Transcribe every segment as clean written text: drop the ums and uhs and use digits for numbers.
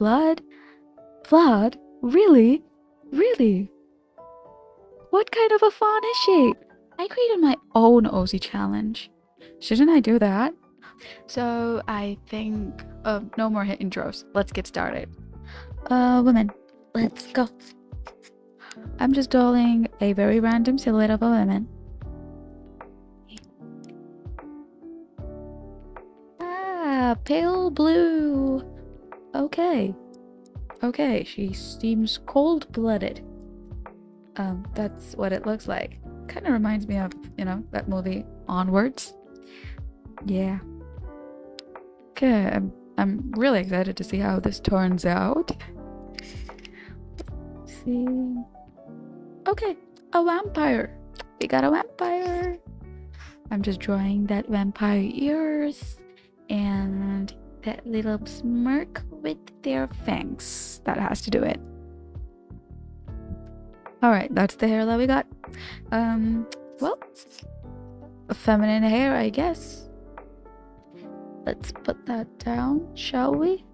blood? Blood? Really? Really? What kind of a fawn is she? I created my own OC challenge. Shouldn't I do that? So I think no more hit intros. Let's get started. Women, let's go. I'm just drawing a very random silhouette of a woman. Ah, pale blue. Okay. Okay, she seems cold-blooded. That's what it looks like. Kind of reminds me of, that movie Onwards. Yeah. Okay, I'm really excited to see how this turns out. Let's see. Okay, a vampire. We got a vampire. I'm just drawing that vampire ears and that little smirk with their fangs. That has to do it. Alright, that's the hair that we got. Well, feminine hair, I guess. Let's put that down, shall we?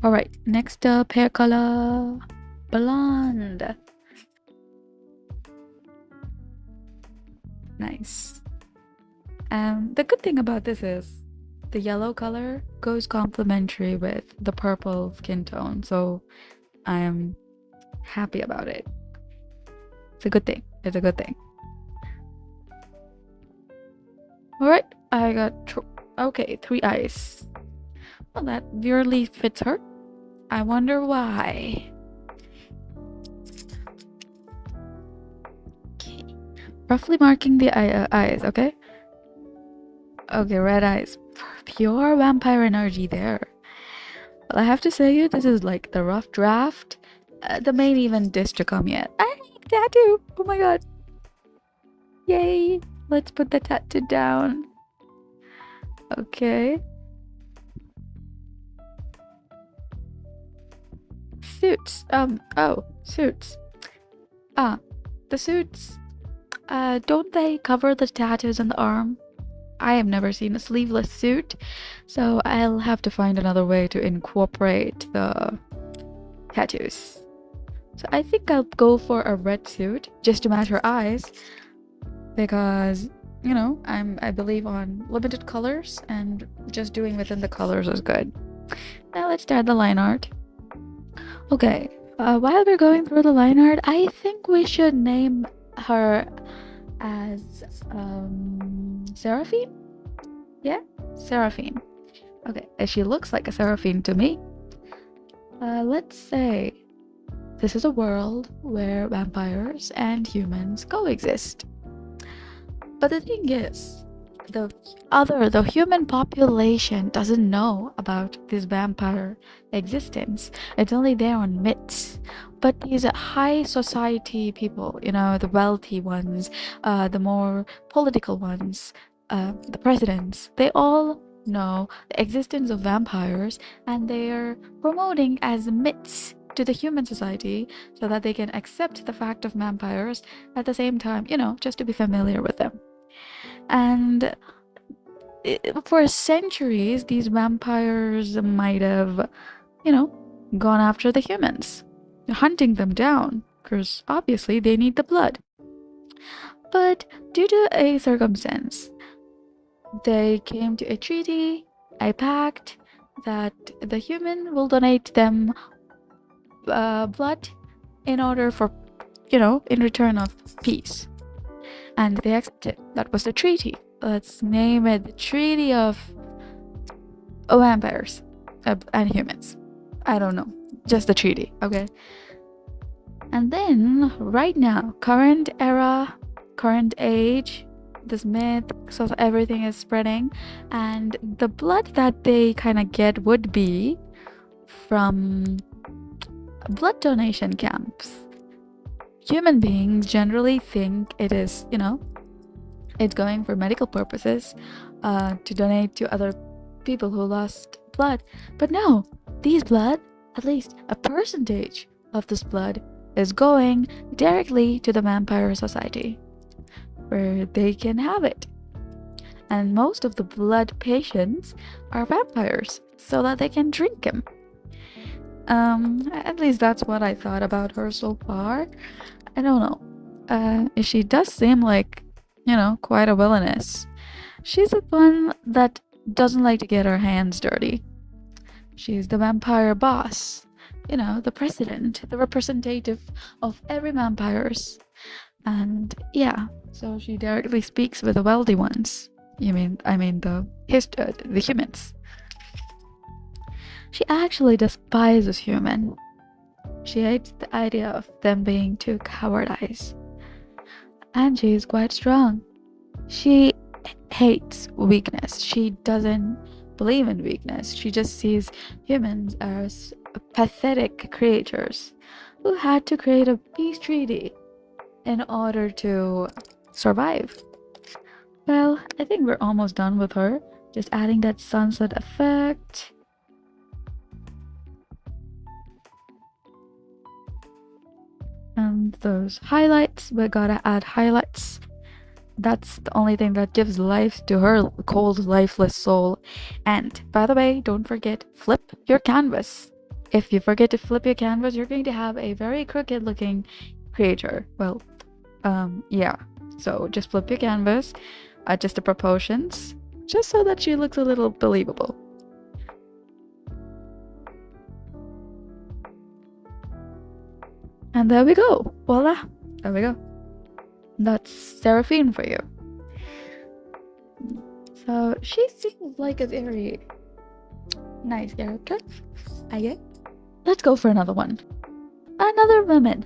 Alright, next up, hair color. Blonde. Nice. The good thing about this is the yellow color goes complementary with the purple skin tone, so I'm happy about it. It's a good thing. It's a good thing. Alright, I got okay, 3 eyes. Well, that really fits her. I wonder why. Okay, roughly marking the eyes, okay? Okay, red eyes. Pure vampire energy there. Well, I have to say, this is like the rough draft. The main event is to come yet. I need a tattoo! Oh my god. Yay! Let's put the tattoo down. Okay. Suits. Suits. The suits. Don't they cover the tattoos on the arm? I have never seen a sleeveless suit, so I'll have to find another way to incorporate the tattoos. So I think I'll go for a red suit just to match her eyes, because I believe on limited colors, and just doing within the colors is good. Now let's start the line art. Okay, while we're going through the line art, I think we should name her as Seraphine? Yeah, Seraphine. Okay, she looks like a Seraphine to me. Let's say this is a world where vampires and humans coexist. But the thing is, the human population doesn't know about this vampire existence. It's only there on myths. But these high society people, the wealthy ones, the more political ones, the presidents, they all know the existence of vampires, and they're promoting as myths to the human society so that they can accept the fact of vampires at the same time, just to be familiar with them. And for centuries, these vampires might have, gone after the humans, hunting them down, because obviously they need the blood. But due to a circumstance, they came to a treaty, a pact, that the human will donate them blood in order for, in return of peace. And they accepted. That was the treaty. Let's name it the Treaty of Vampires and Humans. I don't know. Just the treaty, okay? And then, right now, current era, current age, this myth, so everything is spreading, and the blood that they kind of get would be from blood donation camps. Human beings generally think it is, it's going for medical purposes, to donate to other people who lost blood. But no, these blood, at least a percentage of this blood, is going directly to the vampire society, where they can have it. And most of the blood patients are vampires. so that they can drink him. At least that's what I thought about her so far. I don't know. She does seem like, quite a villainess. She's the one that doesn't like to get her hands dirty. She's the vampire boss. The president, the representative of every vampires. And yeah, so she directly speaks with the wealthy ones. The humans. She actually despises human. She hates the idea of them being too cowardice. And she is quite strong. She hates weakness. She doesn't believe in weakness. She just sees humans as pathetic creatures who had to create a peace treaty in order to survive. Well, I think we're almost done with her. Just adding that sunset effect. And those highlights, we gotta add highlights. That's the only thing that gives life to her cold, lifeless soul. And by the way, don't forget, flip your canvas. If you forget to flip your canvas, you're going to have a very crooked looking creature. Well, yeah. So just flip your canvas, adjust the proportions, just so that she looks a little believable. And there we go. Voila. There we go. That's Seraphine for you. So she seems like a very nice character, I guess. Let's go for another one. Another woman.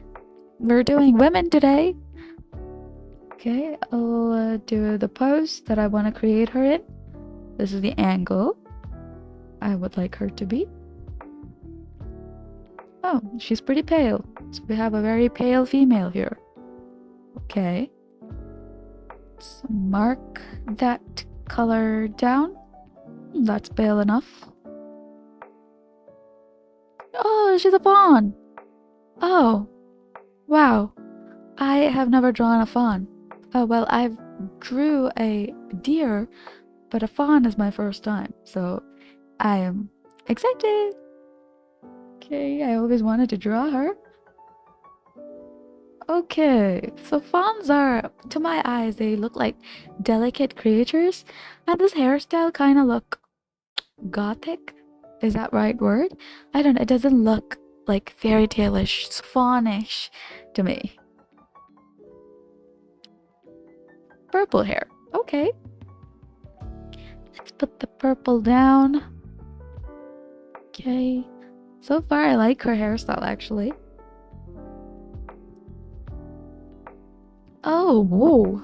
We're doing women today. Okay, I'll do the pose that I want to create her in. This is the angle I would like her to be. Oh, she's pretty pale. So we have a very pale female here. Okay. So mark that color down. That's pale enough. Oh, she's a fawn. Oh, wow. I have never drawn a fawn. Oh, well, I've drew a deer, but a fawn is my first time. So I am excited. Okay, I always wanted to draw her. Okay, so fawns are, to my eyes, they look like delicate creatures, and this hairstyle kind of look gothic. Is that right word? I don't know, it doesn't look like fairy tale-ish, fawnish to me. Purple hair, okay. Let's put the purple down. Okay, so far I like her hairstyle actually. Oh, whoa.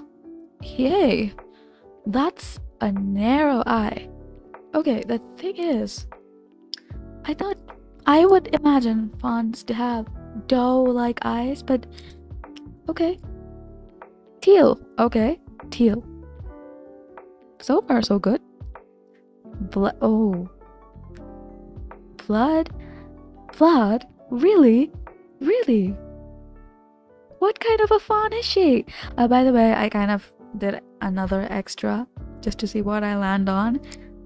Yay. That's a narrow eye. Okay, the thing is, I thought I would imagine fawns to have doe-like eyes, but okay. Teal. Okay, teal. So far, so good. Oh. Blood? Blood? Really? Really? What kind of a fawn is she? By the way, I kind of did another extra just to see what I land on,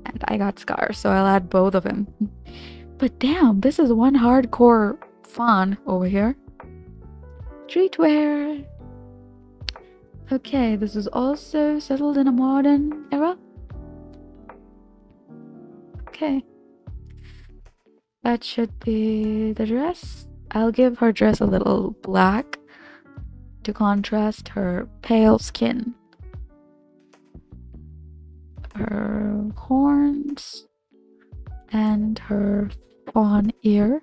and I got scars, so I'll add both of them. But damn, this is one hardcore fawn over here. Streetwear. Okay, this is also settled in a modern era. Okay. That should be the dress. I'll give her dress a little black to contrast her pale skin. Her horns and her fawn ear.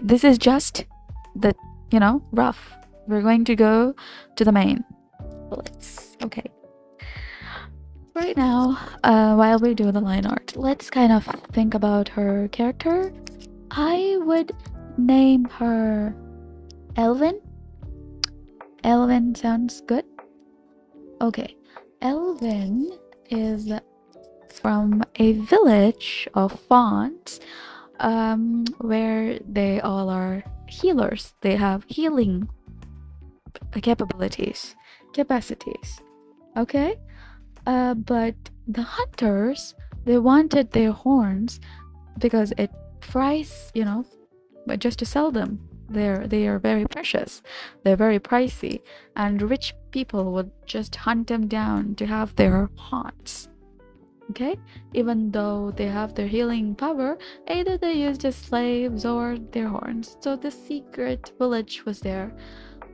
This is just the, rough. We're going to go to the main. Okay. Right now, while we do the line art, let's kind of think about her character. I would name her Elvin. Elvin sounds good. Okay. Elvin is from a village of fawns, where they all are healers. They have healing capacities. Okay? But the hunters They wanted their horns because it price, but just to sell them. They are very precious. They're very pricey, and rich people would just hunt them down to have their haunts. Okay? Even though they have their healing power, either they used as slaves or their horns. So the secret village was there.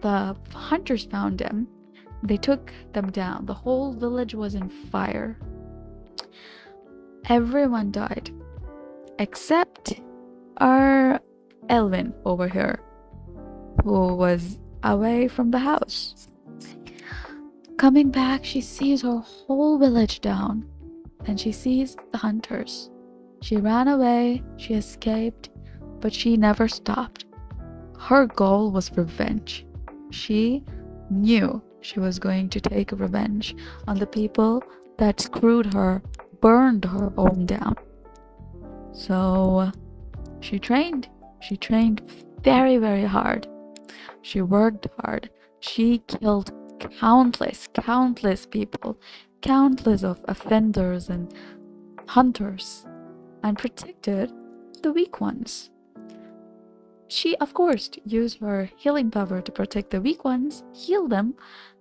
The hunters found them. They took them down. The whole village was in fire. Everyone died except our Elvin over here, who was away from the house. Coming back, she sees her whole village down, and she sees the hunters. She ran away, she escaped, but she never stopped. Her goal was revenge. She knew she was going to take revenge on the people that screwed her, burned her home down. So she trained. She trained very, very hard. She worked hard. She killed countless people, countless of offenders and hunters, and protected the weak ones. She, of course, used her healing power to protect the weak ones, heal them,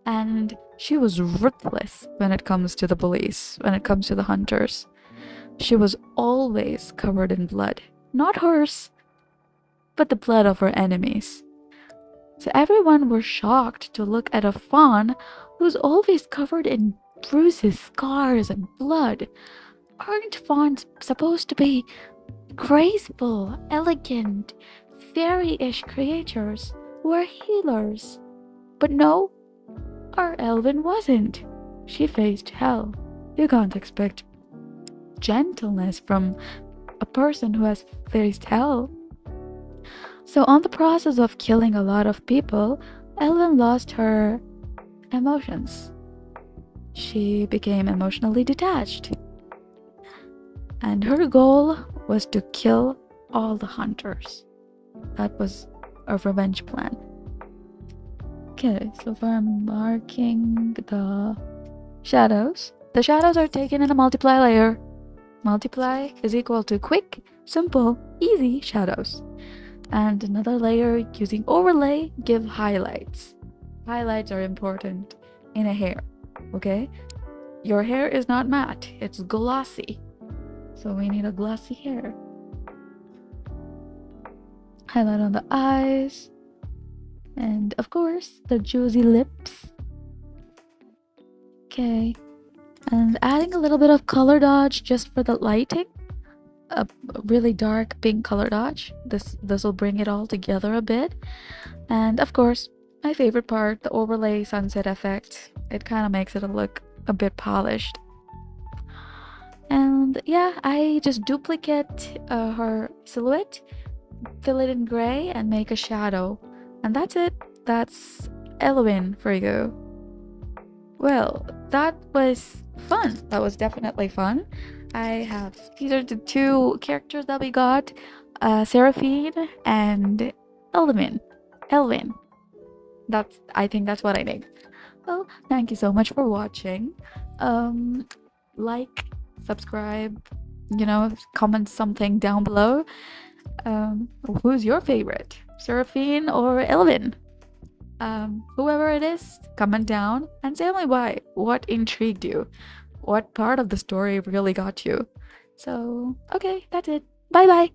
and she was ruthless when it comes to the bullies, when it comes to the hunters. She was always covered in blood. Not hers, but the blood of her enemies. So everyone were shocked to look at a fawn who's always covered in bruises, scars, and blood. Aren't fawns supposed to be graceful, elegant, fairy-ish creatures who are healers? But no, our Elvin wasn't. She faced hell. You can't expect gentleness from a person who has faced hell. So on the process of killing a lot of people, Elvin lost her emotions. She became emotionally detached. And her goal was to kill all the hunters. That was a revenge plan. Okay, so we're marking the shadows. The shadows are taken in a multiply layer. Multiply is equal to quick, simple, easy shadows. And another layer using overlay give highlights. Highlights are important in a hair, okay? Your hair is not matte, it's glossy. So we need a glossy hair. Highlight on the eyes. And of course, the juicy lips. Okay. And adding a little bit of color dodge just for the lighting. A really dark pink color dodge. This will bring it all together a bit. And of course, my favorite part, the overlay sunset effect. It kind of makes it look a bit polished. And yeah, I just duplicate her silhouette, fill it in gray, and make a shadow. And that's it. That's Elwin for you. Well, that was fun. That was definitely fun. These are the two characters that we got, Seraphine and Elvin. I think that's what I named. Well, thank you so much for watching. Like, subscribe, comment something down below. Who's your favorite, Seraphine or Elvin? Whoever it is, comment down and tell me why. What intrigued you? What part of the story really got you? So, okay, that's it. Bye bye.